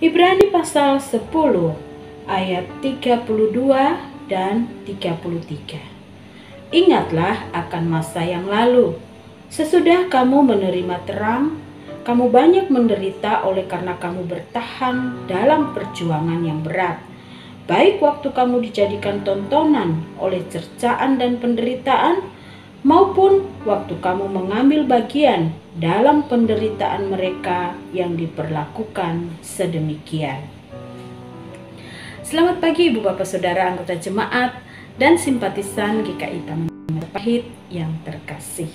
Ibrani pasal 10 ayat 32 dan 33. Ingatlah akan masa yang lalu. Sesudah kamu menerima terang, kamu banyak menderita oleh karena kamu bertahan dalam perjuangan yang berat. Baik waktu kamu dijadikan tontonan oleh cercaan dan penderitaan, maupun waktu kamu mengambil bagian dalam penderitaan mereka yang diperlakukan sedemikian. Selamat pagi Ibu Bapak Saudara anggota jemaat dan simpatisan GKI Taman Majapahit yang terkasih.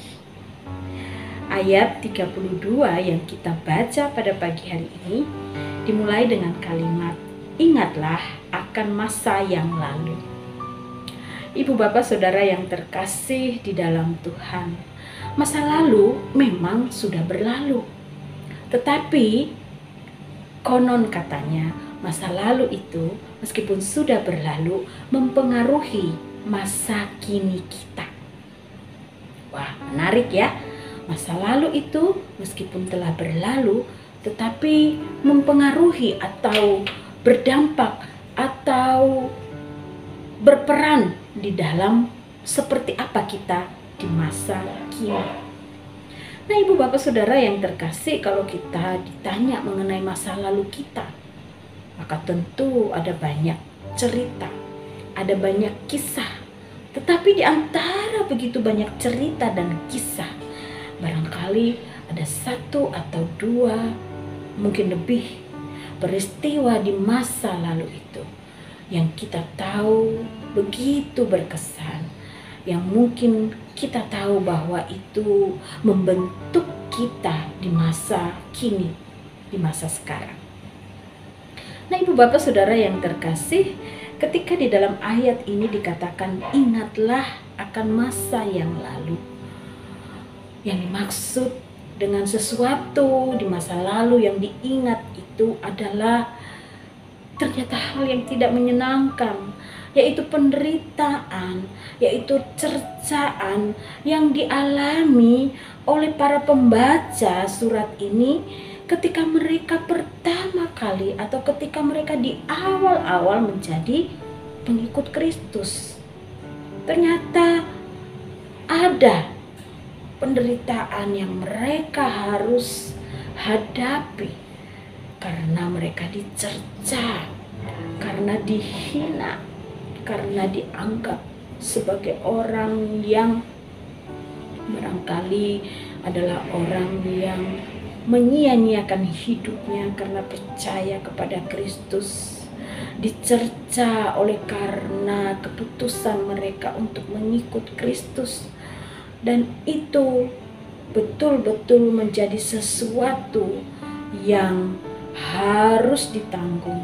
Ayat 32 yang kita baca pada pagi hari ini dimulai dengan kalimat, ingatlah akan masa yang lalu. Ibu Bapak Saudara yang terkasih di dalam Tuhan, masa lalu memang sudah berlalu. Tetapi konon katanya masa lalu itu meskipun sudah berlalu mempengaruhi masa kini kita. Wah, menarik ya. Masa lalu itu meskipun telah berlalu tetapi mempengaruhi atau berdampak atau berperan di dalam seperti apa kita di masa kini. Nah, Ibu Bapak Saudara yang terkasih, kalau kita ditanya mengenai masa lalu kita, maka tentu ada banyak cerita, ada banyak kisah. Tetapi di antara begitu banyak cerita dan kisah, barangkali ada satu atau dua, mungkin lebih peristiwa di masa lalu itu yang kita tahu begitu berkesan, yang mungkin kita tahu bahwa itu membentuk kita di masa kini, di masa sekarang. Nah, Ibu Bapak Saudara yang terkasih, ketika di dalam ayat ini dikatakan ingatlah akan masa yang lalu, yang dimaksud dengan sesuatu di masa lalu yang diingat itu adalah ternyata hal yang tidak menyenangkan, yaitu penderitaan, yaitu cercaan yang dialami oleh para pembaca surat ini ketika mereka pertama kali atau ketika mereka di awal-awal menjadi pengikut Kristus. Ternyata ada penderitaan yang mereka harus hadapi karena mereka dicerca, karena dihina, karena dianggap sebagai orang yang barangkali adalah orang yang menyia-nyiakan hidupnya karena percaya kepada Kristus, dicerca oleh karena keputusan mereka untuk mengikut Kristus, dan itu betul-betul menjadi sesuatu yang harus ditanggung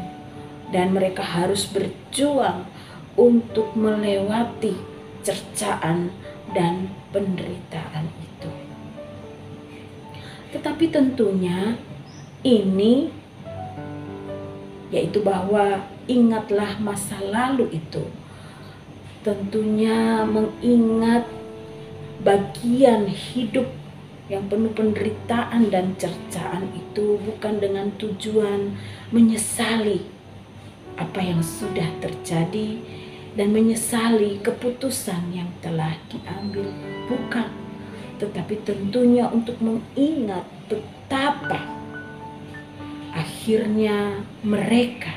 dan mereka harus berjuang untuk melewati cercaan dan penderitaan itu. Tetapi tentunya ini yaitu bahwa ingatlah masa lalu itu tentunya mengingat bagian hidup yang penuh penderitaan dan cercaan itu bukan dengan tujuan menyesali apa yang sudah terjadi dan menyesali keputusan yang telah diambil, bukan, tetapi tentunya untuk mengingat betapa akhirnya mereka,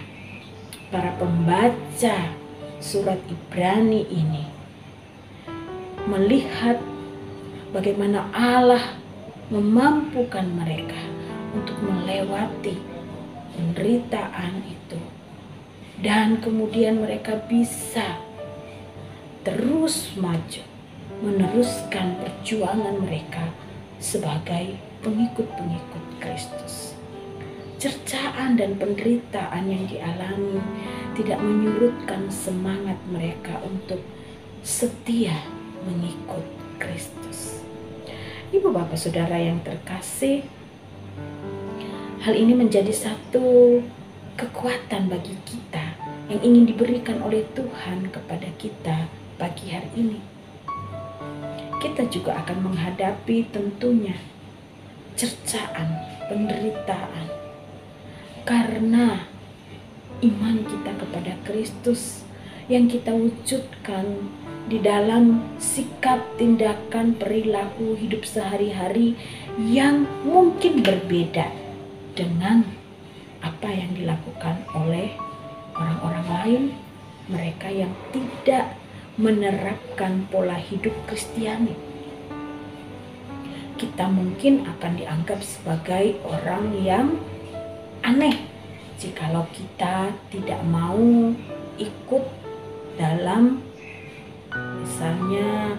para pembaca surat Ibrani ini, melihat bagaimana Allah memampukan mereka untuk melewati penderitaan itu. Dan kemudian mereka bisa terus maju, meneruskan perjuangan mereka sebagai pengikut-pengikut Kristus. Cercaan dan penderitaan yang dialami tidak menyurutkan semangat mereka untuk setia mengikut Kristus. Ibu Bapak Saudara yang terkasih, hal ini menjadi satu kekuatan bagi kita yang ingin diberikan oleh Tuhan kepada kita pagi hari ini. Kita juga akan menghadapi tentunya cercaan, penderitaan, karena iman kita kepada Kristus yang kita wujudkan di dalam sikap, tindakan, perilaku hidup sehari-hari yang mungkin berbeda dengan apa yang dilakukan oleh orang-orang lain, mereka yang tidak menerapkan pola hidup Kristiani. Kita mungkin akan dianggap sebagai orang yang aneh jikalau kita tidak mau ikut dalam misalnya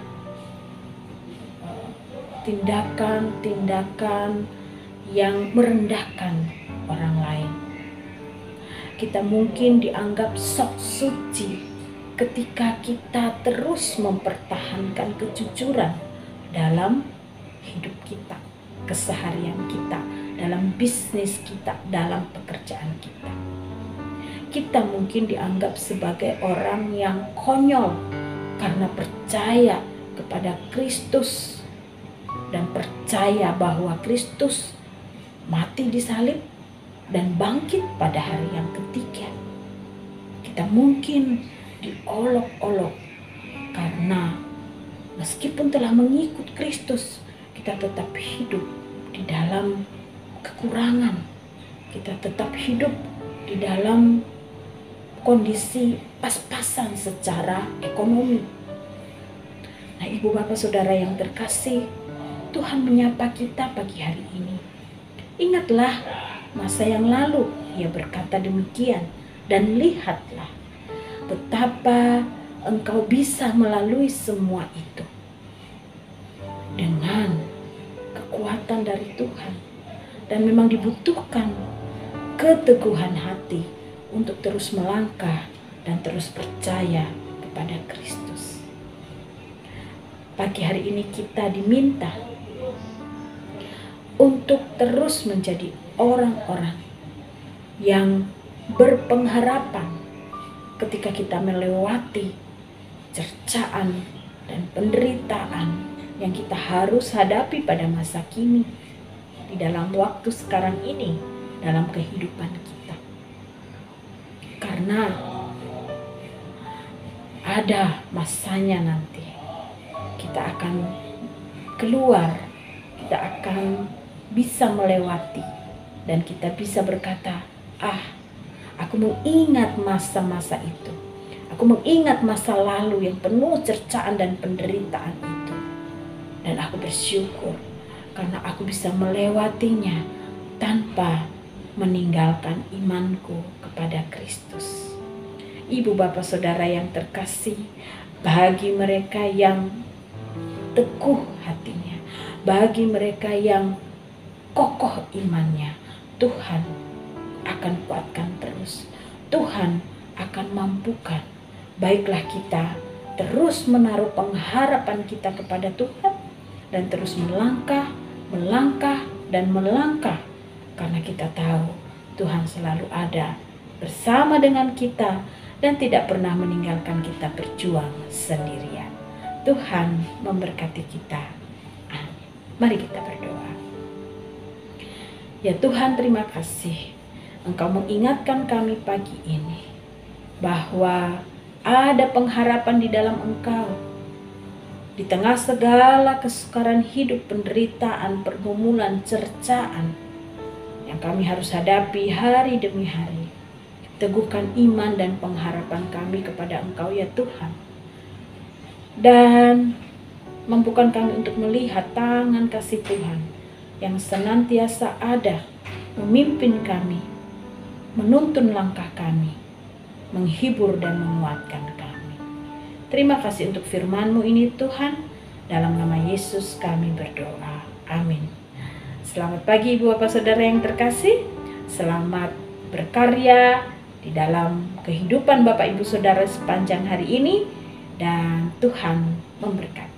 tindakan-tindakan yang merendahkan orang lain. Kita mungkin dianggap sok suci ketika kita terus mempertahankan kejujuran dalam hidup kita, keseharian kita, dalam bisnis kita, dalam pekerjaan kita. Kita mungkin dianggap sebagai orang yang konyol karena percaya kepada Kristus dan percaya bahwa Kristus mati di salib dan bangkit pada hari yang ketiga. Kita mungkin diolok-olok karena meskipun telah mengikut Kristus, kita tetap hidup di dalam kekurangan. Kita tetap hidup di dalam kondisi pas-pasan secara ekonomi. Nah, Ibu Bapak Saudara yang terkasih, Tuhan menyapa kita pagi hari ini. Ingatlah masa yang lalu, Ia berkata demikian, dan lihatlah betapa engkau bisa melalui semua itu dengan kekuatan dari Tuhan. Dan memang dibutuhkan keteguhan hati untuk terus melangkah dan terus percaya kepada Kristus. Pagi hari ini kita diminta untuk terus menjadi orang-orang yang berpengharapan ketika kita melewati cercaan dan penderitaan yang kita harus hadapi pada masa kini, di dalam waktu sekarang ini, dalam kehidupan kita. Karena ada masanya nanti kita akan keluar, kita akan bisa melewati, dan kita bisa berkata, aku mengingat masa-masa itu. Aku mengingat masa lalu yang penuh cercaan dan penderitaan itu. Dan aku bersyukur karena aku bisa melewatinya tanpa meninggalkan imanku kepada Kristus. Ibu Bapak Saudara yang terkasih, bagi mereka yang teguh hatinya, bagi mereka yang kokoh imannya, Tuhan akan kuatkan terus. Tuhan akan mampukan. Baiklah kita terus menaruh pengharapan kita kepada Tuhan dan terus melangkah, dan melangkah, karena kita tahu Tuhan selalu ada bersama dengan kita dan tidak pernah meninggalkan kita berjuang sendirian. Tuhan memberkati kita. Amin. Mari kita berdoa. Ya Tuhan, terima kasih Engkau mengingatkan kami pagi ini bahwa ada pengharapan di dalam Engkau. Di tengah segala kesukaran hidup, penderitaan, pergumulan, cercaan yang kami harus hadapi hari demi hari, teguhkan iman dan pengharapan kami kepada Engkau ya Tuhan. Dan mampukan kami untuk melihat tangan kasih Tuhan yang senantiasa ada, memimpin kami, menuntun langkah kami, menghibur dan menguatkan kami. Terima kasih untuk firman-Mu ini Tuhan. Dalam nama Yesus kami berdoa. Amin. Selamat pagi Ibu Bapak Saudara yang terkasih. Selamat berkarya di dalam kehidupan Bapak Ibu Saudara sepanjang hari ini. Dan Tuhan memberkati.